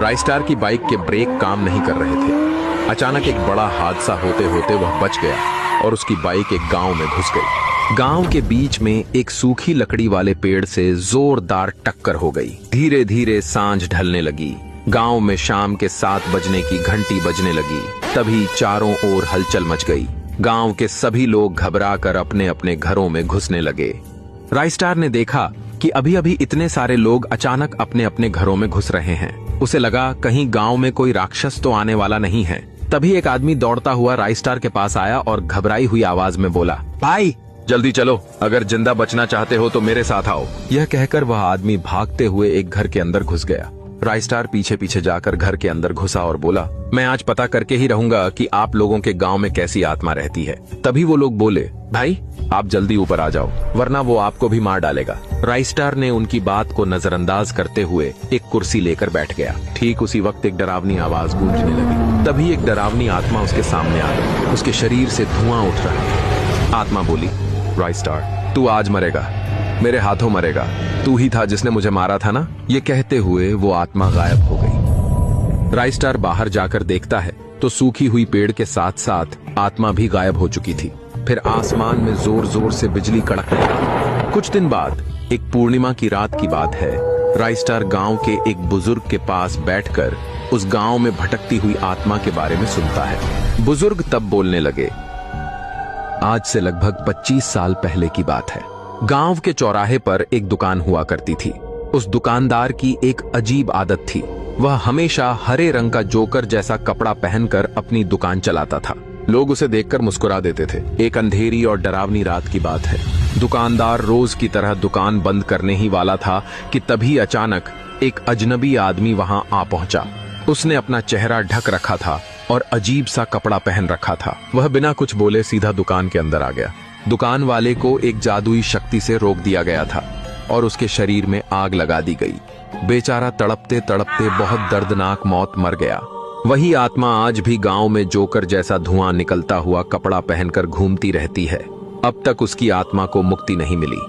राइस्टार की बाइक के ब्रेक काम नहीं कर रहे थे। अचानक एक बड़ा हादसा होते होते वह बच गया और उसकी बाइक एक गांव में घुस गई। गांव के बीच में एक सूखी लकड़ी वाले पेड़ से जोरदार टक्कर हो गई। धीरे धीरे सांझ ढलने लगी। गांव में शाम के 7 बजने की घंटी बजने लगी। तभी चारों ओर हलचल मच गई। गांव के सभी लोग घबराकर अपने अपने घरों में घुसने लगे। राइस्टार ने देखा कि अभी अभी इतने सारे लोग अचानक अपने अपने घरों में घुस रहे हैं। उसे लगा कहीं गांव में कोई राक्षस तो आने वाला नहीं है। तभी एक आदमी दौड़ता हुआ राइस्टार के पास आया और घबराई हुई आवाज में बोला, भाई जल्दी चलो, अगर जिंदा बचना चाहते हो तो मेरे साथ आओ। यह कहकर वह आदमी भागते हुए एक घर के अंदर घुस गया। राइस्टार पीछे पीछे जाकर घर के अंदर घुसा और बोला, मैं आज पता करके ही रहूंगा कि आप लोगों के गांव में कैसी आत्मा रहती है। तभी वो लोग बोले, भाई आप जल्दी ऊपर आ जाओ, वरना वो आपको भी मार डालेगा। राइस्टार ने उनकी बात को नजरअंदाज करते हुए एक कुर्सी लेकर बैठ गया। ठीक उसी वक्त एक डरावनी आवाज गूंजने लगी। तभी एक डरावनी आत्मा उसके सामने आ गई। उसके शरीर से धुआं उठ रहा था। आत्मा बोली, राइस्टार तू आज मरेगा, मेरे हाथों मरेगा। तू ही था जिसने मुझे मारा था ना। ये कहते हुए वो आत्मा गायब हो गई। राइस्टार बाहर जाकर देखता है तो सूखी हुई पेड़ के साथ साथ आत्मा भी गायब हो चुकी थी। फिर आसमान में जोर जोर से बिजली कड़कने लगी। कुछ दिन बाद एक पूर्णिमा की रात की बात है। राइस्टार गांव के एक बुजुर्ग के पास बैठकर उस गांव में भटकती हुई आत्मा के बारे में सुनता है। बुजुर्ग तब बोलने लगे, आज से लगभग 25 साल पहले की बात है। गांव के चौराहे पर एक दुकान हुआ करती थी। उस दुकानदार की एक अजीब आदत थी। वह हमेशा हरे रंग का जोकर जैसा कपड़ा पहनकर अपनी दुकान चलाता था। लोग उसे देखकर मुस्कुरा देते थे। एक अंधेरी और डरावनी रात की बात है। दुकानदार रोज की तरह दुकान बंद करने ही वाला था कि तभी अचानक एक अजनबी आदमी वहां आ पहुंचा। उसने अपना चेहरा ढक रखा था और अजीब सा कपड़ा पहन रखा था। वह बिना कुछ बोले सीधा दुकान के अंदर आ गया। दुकान वाले को एक जादुई शक्ति से रोक दिया गया था और उसके शरीर में आग लगा दी गई। बेचारा तड़पते तड़पते बहुत दर्दनाक मौत मर गया। वही आत्मा आज भी गांव में जोकर जैसा धुआं निकलता हुआ कपड़ा पहनकर घूमती रहती है। अब तक उसकी आत्मा को मुक्ति नहीं मिली।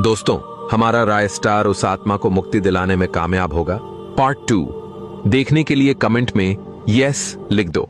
दोस्तों, हमारा राइस्टार उस आत्मा को मुक्ति दिलाने में कामयाब होगा? पार्ट 2 देखने के लिए कमेंट में यस लिख दो।